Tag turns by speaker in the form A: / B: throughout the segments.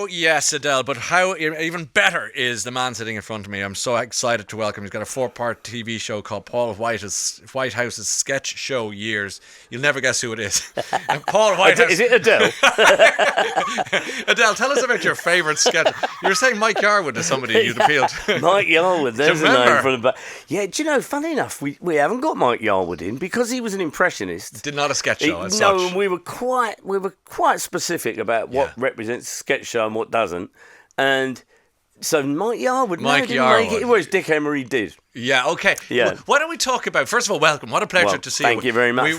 A: Oh, yes, Adele, but how even better is the man sitting in front of me. I'm so excited to welcome. He's got a 4-part TV show called Paul Whitehouse's Sketch Show Years. You'll never guess who it is. Paul Whitehouse.
B: Is it Adele?
A: Adele, tell us about your favourite sketch. You were saying Mike Yarwood is somebody you'd appealed to.
B: Mike Yarwood, there's a name for the back. Yeah, do you know, funny enough, we haven't got Mike Yarwood in because he was an impressionist.
A: Did not a sketch show as
B: no,
A: such.
B: and we were quite specific about what represents a sketch show and what doesn't. And so Mike Yarwood, make it. Whereas Dick Emery did.
A: Yeah, okay.
B: Yeah.
A: Well, why don't we talk about, first of all, welcome. What a pleasure to see you.
B: Thank you very much,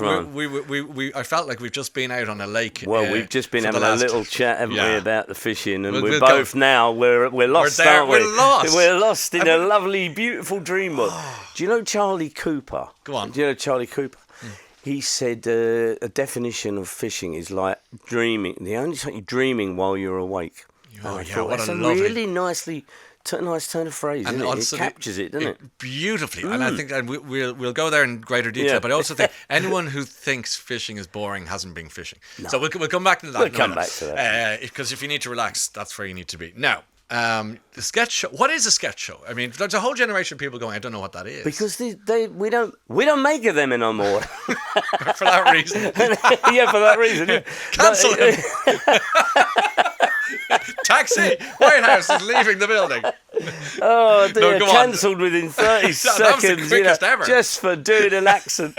A: I felt like we've just been out on a lake.
B: Well, we've just been having a little chat, haven't we, about the fishing, and we're
A: both
B: now, we're lost, aren't we?
A: We're lost.
B: We're lost in a lovely, beautiful dream world. Do you know Charlie Cooper?
A: Go on.
B: Do you know Charlie Cooper? He said a definition of fishing is like dreaming. The only time you're dreaming while you're awake.
A: Oh,
B: I
A: yeah,
B: thought
A: what
B: that's
A: a
B: a
A: lovely...
B: really nice turn of phrase, isn't it? It captures it, doesn't it?
A: Beautifully. And I think that we'll go there in greater detail, but I also think anyone who thinks fishing is boring hasn't been fishing. No. So we'll come back to that.
B: We'll come back to that.
A: Because if you need to relax, that's where you need to be. Now, the sketch show. What is a sketch show? I mean, there's a whole generation of people going, I don't know what that is.
B: Because we don't make of them anymore.
A: For that reason.
B: Yeah, for that reason. Yeah.
A: Cancel him. Taxi! Whitehouse is leaving the building.
B: Oh, dear. Cancelled within 30 seconds.
A: That was the quickest ever.
B: Just for doing an accent.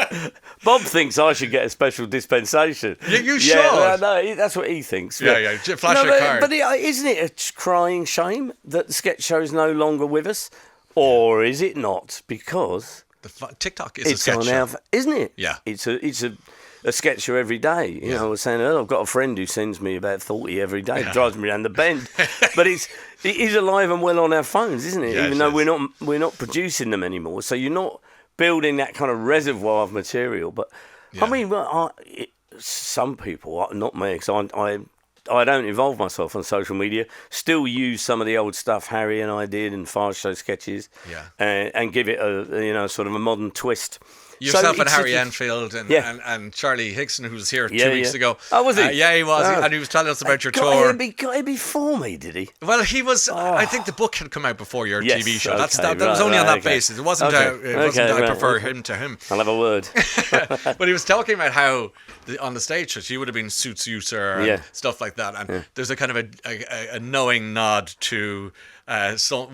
B: Bob thinks I should get a special dispensation.
A: You should.
B: Yeah, no, that's what he thinks.
A: Yeah. Flash your card.
B: But isn't it a crying shame that the sketch show is no longer with us? Or is it not? Because
A: TikTok is a sketch show.
B: Isn't it?
A: Yeah.
B: It's a sketch show every day. You know, I was saying earlier, I've got a friend who sends me about 40 every day. It drives me around the bend. But it is alive and well on our phones, isn't it?
A: Yeah,
B: even though we're not producing them anymore. So you're not building that kind of reservoir of material. But I mean, some people, not me, because I don't involve myself on social media. Still use some of the old stuff Harry and I did in Fire Show sketches, and give it a sort of a modern twist.
A: Yourself and Harry Enfield and Charlie Hickson, who was here 2 weeks ago.
B: Oh, was he?
A: Yeah, he was. And he was telling us about your
B: tour.
A: tour.
B: He got here before me, did he?
A: Well, he was. I think the book had come out before your TV show.
B: Okay,
A: that was only on that basis. It wasn't. I prefer him to him.
B: I'll have a word.
A: But he was talking about how on the stage show, she would have been Suits You, Sir, and stuff like that. And there's a kind of a knowing nod to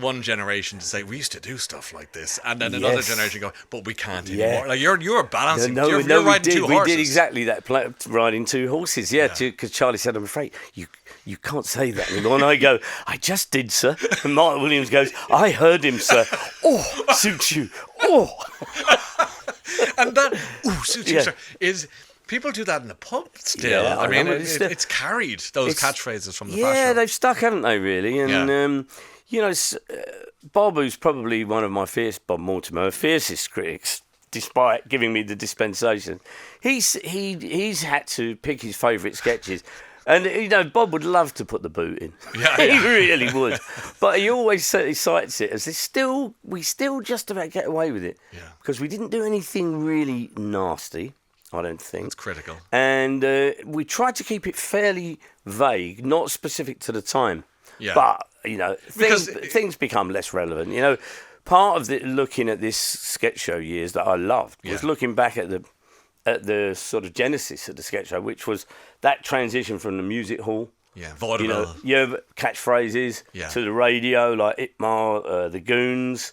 A: one generation to say we used to do stuff like this, and then another generation go, but we can't anymore. Like you're balancing. You're riding two horses.
B: We did exactly that, riding two horses. Yeah, because Charlie said, "I'm afraid you can't say that anymore." And I go, "I just did, sir." And Martin Williams goes, "I heard him, sir." Oh, Suits You. Oh,
A: and that Suits You, Sir is. People do that in the pub still.
B: Yeah,
A: I mean, it's carried, those catchphrases from the past.
B: Yeah, they've stuck, haven't they, really? And, Bob, who's probably one of my Bob Mortimer, fiercest critics, despite giving me the dispensation, he's had to pick his favourite sketches. And, Bob would love to put the boot in. Yeah, he really would. But he always cites it as we still just about get away with it. Yeah. Because we didn't do anything really nasty. I don't think.
A: It's critical.
B: And we tried to keep it fairly vague, not specific to the time. Yeah. But, things become less relevant. Part of looking at this sketch show years that I loved was looking back at the sort of genesis of the sketch show, which was that transition from the music hall.
A: Yeah, vaudeville.
B: Catchphrases to the radio, like Itmar, the Goons,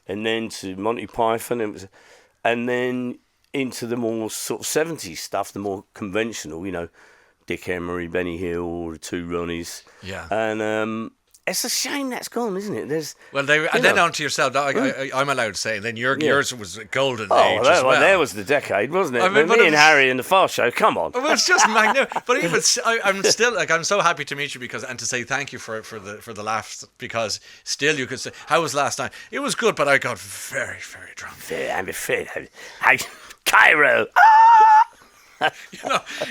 B: and then to Monty Python. And then into the more sort of 70s stuff, the more conventional, Dick Emery, Benny Hill, the Two Ronnies. Yeah. And it's a shame that's gone, isn't it? Then on to yourself, I'm allowed to say, and then yours was a golden age as well. There was the decade, wasn't it? I mean, me and Harry in the Far Show, come on.
A: Well, it's just magnificent. But even I'm still I'm so happy to meet you and to say thank you for the laughs, because still you could say, how was last night? It was good, but I got very, very drunk.
B: I'm afraid. Cairo.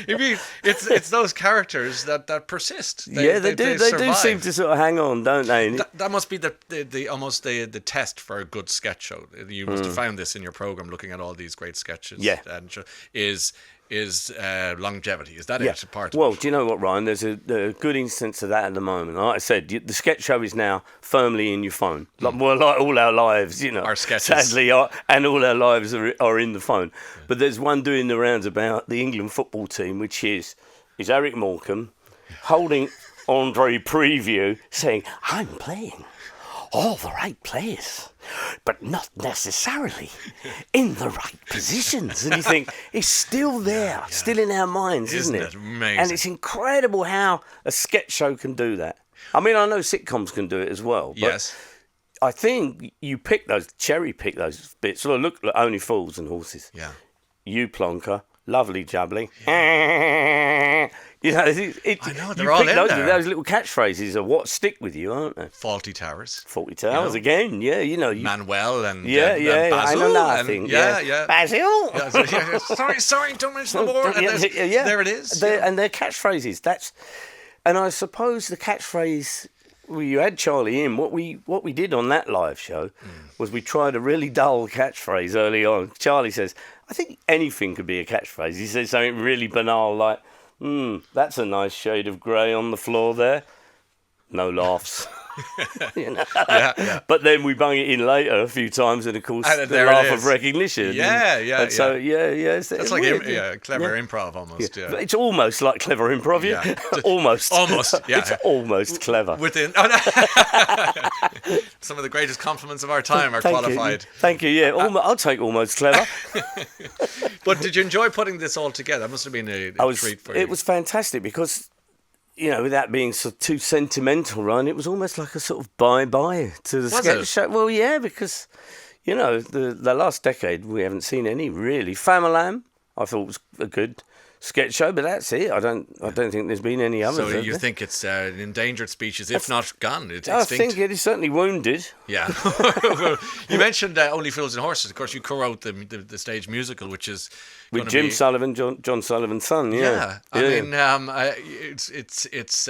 A: It's those characters that persist.
B: They do seem to sort of hang on, don't they?
A: That must be almost the test for a good sketch show. You must have found this in your program, looking at all these great sketches. Yeah, and is is longevity. Is that it? Part of
B: well,
A: it?
B: Do you know what, Ryan? There's a good instance of that at the moment. Like I said, the sketch show is now firmly in your phone. Like all our lives,
A: Our sketches.
B: Sadly, and all our lives are in the phone. Yeah. But there's one doing the rounds about the England football team, which is Eric Morecambe holding Andre Preview saying, I'm playing all the right players, but not necessarily in the right positions. And you think, it's still there, still in our minds, isn't it?
A: Amazing?
B: And it's incredible how a sketch show can do that. I mean, I know sitcoms can do it as well. But
A: yes.
B: I think you cherry pick those bits. Look, Only Fools and Horses.
A: Yeah.
B: You Plonker, lovely jubbly. Yeah. I
A: know, they're all in there.
B: Those little catchphrases are what stick with you, aren't they?
A: Faulty Towers.
B: Faulty Towers, again, yeah,
A: Manuel and
B: Basil.
A: I
B: know nothing.
A: Yeah.
B: Basil.
A: Sorry, don't mention the board. There it is.
B: And they're catchphrases. And I suppose the catchphrase, you had Charlie in. What we did on that live show was we tried a really dull catchphrase early on. Charlie says, I think anything could be a catchphrase. He says something really banal like, that's a nice shade of grey on the floor there. No laughs. But then we bung it in later a few times, and of course the laugh of recognition. So
A: it's like clever improv almost. Yeah.
B: It's almost like clever improv. Yeah. almost. Yeah. It's almost clever.
A: Some of the greatest compliments of our time are qualified.
B: Thank you. Yeah, I'll take almost clever.
A: But did you enjoy putting this all together? That must have been a treat for you.
B: It was fantastic because, without being too sentimental, Ryan, it was almost like a sort of bye-bye to the sketch show. Well, yeah, because, the last decade we haven't seen any, really. Famalam, I thought was a good sketch show, but that's it. I don't think there's been any others.
A: So you think it's an endangered species, if not gone? It's
B: I
A: extinct.
B: think it is certainly wounded.
A: Yeah. Well, you mentioned Only Fools and Horses. Of course, you co-wrote the stage musical, which is
B: with Jim Sullivan, John Sullivan's son. Yeah.
A: I mean, it's.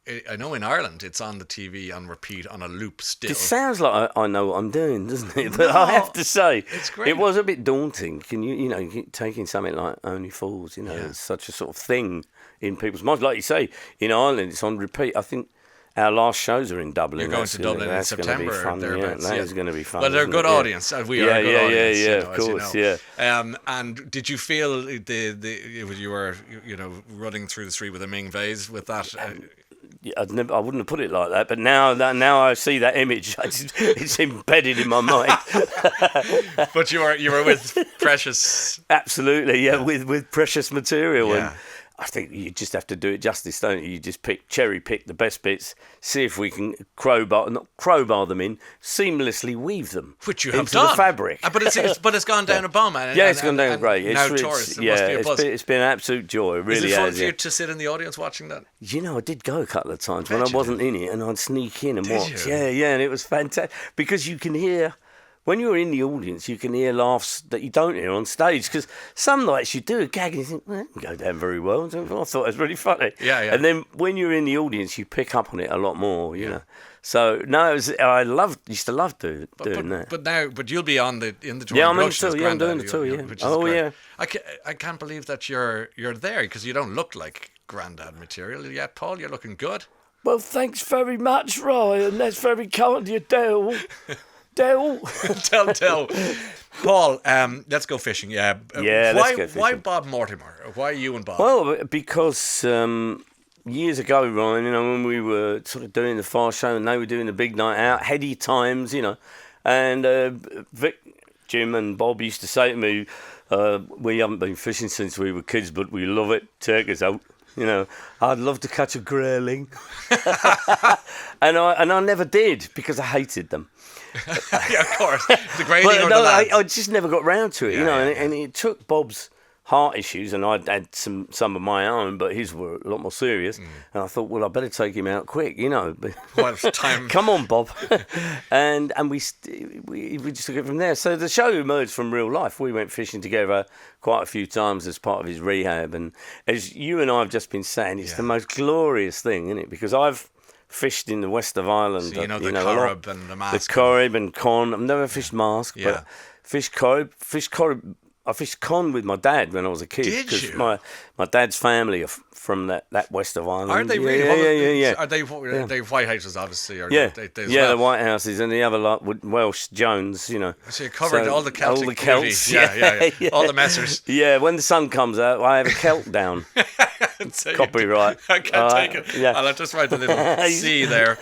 A: I know in Ireland it's on the TV on repeat on a loop still.
B: It sounds like I know what I'm doing, doesn't it? But I have to say,
A: it's great.
B: It was a bit daunting. Can you taking something like Only Fools? It's such a sort of thing in people's minds. Like you say, in Ireland it's on repeat. I think our last shows are in Dublin.
A: You're going to Dublin in September.
B: That is going to be fun.
A: Well, they're a good audience. We are a good audience.
B: Of course, yeah.
A: And did you feel you were running through the street with a Ming vase with that?
B: I wouldn't have put it like that, but now I see that image, it's embedded in my mind.
A: But you were with precious.
B: Absolutely, with precious material, and I think you just have to do it justice, don't you? You just cherry pick the best bits, see if we can not crowbar them in, seamlessly weave them,
A: which you have
B: into
A: done.
B: The fabric.
A: But it's gone down a bomb.
B: It's gone down great.
A: Now tourists, it must be a buzz.
B: It's been an absolute joy. It really
A: is it fun
B: has.
A: For you to sit in the audience watching that?
B: I did go a couple of times when I wasn't in it, and I'd sneak in and watch. Yeah, and it was fantastic because you can hear. When you're in the audience, you can hear laughs that you don't hear on stage. Because some nights you do a gag and you think, that didn't go down very well. I thought it was really funny.
A: Yeah.
B: And then when you're in the audience, you pick up on it a lot more, you know. So, no, used to love doing that.
A: But you'll be in the tour.
B: Yeah, I'm in the tour. Yeah, I'm doing the tour, yeah.
A: I can't believe that you're there because you don't look like Grandad material yet, Paul. You're looking good.
B: Well, thanks very much, Ryan. That's very kind of you, Dale. Tell.
A: Paul, let's go fishing.
B: Let's go fishing.
A: Why Bob Mortimer? Why you and Bob?
B: Well, because years ago, Ryan, when we were sort of doing the Far Show and they were doing the big night out, heady times, and Vic, Jim and Bob used to say to me, we haven't been fishing since we were kids, but we love it. Take us out. I'd love to catch a grayling. and I never did because I hated them.
A: Yeah, of course. The grayling or the lads.
B: I just never got round to it, and it took Bob's heart issues, and I'd had some of my own, but his were a lot more serious. And I thought, well, I better take him out quick,
A: Well, it's time.
B: Come on, Bob. and we just took it from there. So the show emerged from real life. We went fishing together quite a few times as part of his rehab, and as you and I have just been saying, it's the most glorious thing, isn't it? Because I've fished in the west of Ireland.
A: So the Corrib and the Mask.
B: The Corrib and Con. I've never fished Mask, but fish Corrib I fished con with my dad when I was a kid.
A: Did you?
B: My dad's family are from that west of Ireland.
A: Are they really?
B: Yeah.
A: Are they Whitehouses, obviously? Or
B: yeah,
A: they
B: the Whitehouses and the other lot with Welsh Jones, you know.
A: So you covered all the Celtic
B: all the Celts,
A: yeah. All the messers.
B: Yeah, when the sun comes out, I have a Celt down. Copyright.
A: I can't take it.
B: Yeah.
A: I'll just write the little C there.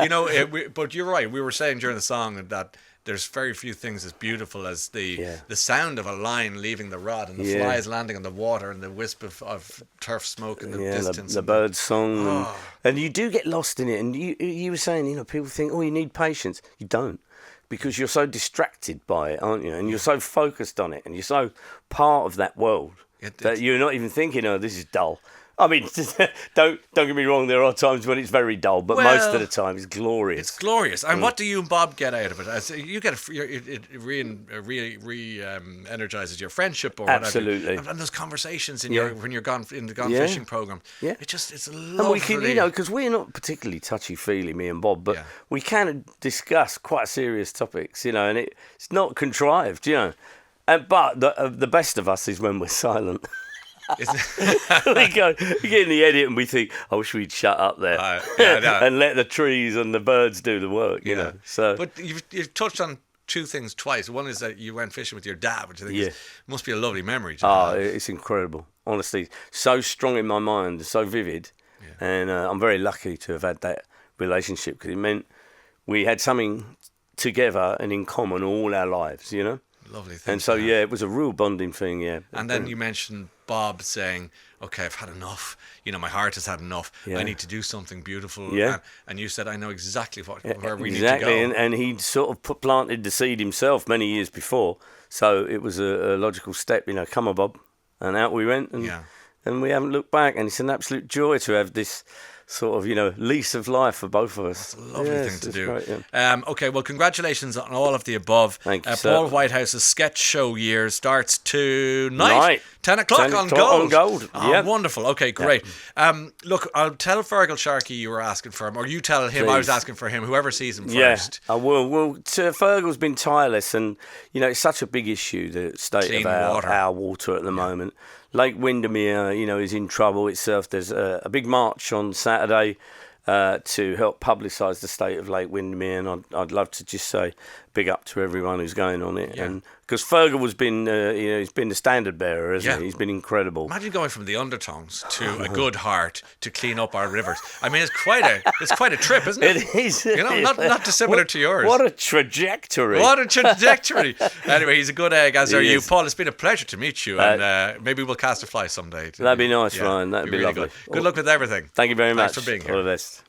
A: You know, but you're right. We were saying during the song that there's very few things as beautiful as the sound of a line leaving the rod and the flies landing on the water and the wisp of turf smoke in the distance.
B: The bird song. And you do get lost in it. And you were saying, you know, people think, you need patience. You don't. Because you're so distracted by it, aren't you? And you're so focused on it. And you're so part of that world that you're not even thinking, this is dull. I mean, don't get me wrong. There are times when it's very dull, but most of the time it's glorious.
A: It's glorious. And what do you and Bob get out of it? As you get it energizes your friendship or
B: absolutely.
A: Whatever. And those conversations when you're gone in the gone fishing program. Yeah, it's lovely.
B: And we can, because we're not particularly touchy feely, me and Bob, but we can discuss quite serious topics, and it's not contrived, but the best of us is when we're silent. we get in the edit and we think, I wish we'd shut up there and let the trees and the birds do the work, you know. So,
A: but you've touched on two things twice. One is that you went fishing with your dad, which I think must be a lovely memory.
B: It's incredible. Honestly, so strong in my mind, so vivid, and I'm very lucky to have had that relationship because it meant we had something together and in common all our lives,
A: Lovely thing.
B: And so, it was a real bonding thing,
A: And then you mentioned Bob saying, okay, I've had enough. My heart has had enough. I need to do something beautiful.
B: Yeah.
A: And you said, I know exactly where we need to go.
B: And he'd sort of planted the seed himself many years before. So it was a logical step, come on, Bob. And out we went. And we haven't looked back. And it's an absolute joy to have this sort of, lease of life for both of us.
A: It's a lovely thing to do.
B: Great,
A: okay, well, congratulations on all of the above.
B: Thank you,
A: Paul Whitehouse's sketch show year starts tonight. 10 o'clock on
B: Gold.
A: Oh, wonderful. Okay, great. Look, I'll tell Fergal Sharkey you were asking for him, or you tell him I was asking for him, whoever sees him first.
B: I will. Well, Fergal's been tireless, and, it's such a big issue, the state
A: Clean
B: of our water at the moment. Lake Windermere, is in trouble itself. There's a big march on Saturday to help publicise the state of Lake Windermere, and I'd love to just say big up to everyone who's going on it. And because Fergal has been, he's been the standard bearer, hasn't he? He's been incredible.
A: Imagine going from the undertones to a good heart to clean up our rivers. I mean, it's quite a trip, isn't it?
B: It is.
A: Not dissimilar to yours.
B: What a trajectory!
A: Anyway, he's a good egg, as are you, Paul. It's been a pleasure to meet you, and maybe we'll cast a fly someday.
B: That'd be nice, Ryan. That'd be
A: really
B: lovely.
A: Good luck with everything.
B: Thank you very much.
A: Thanks for being here.
B: All the best.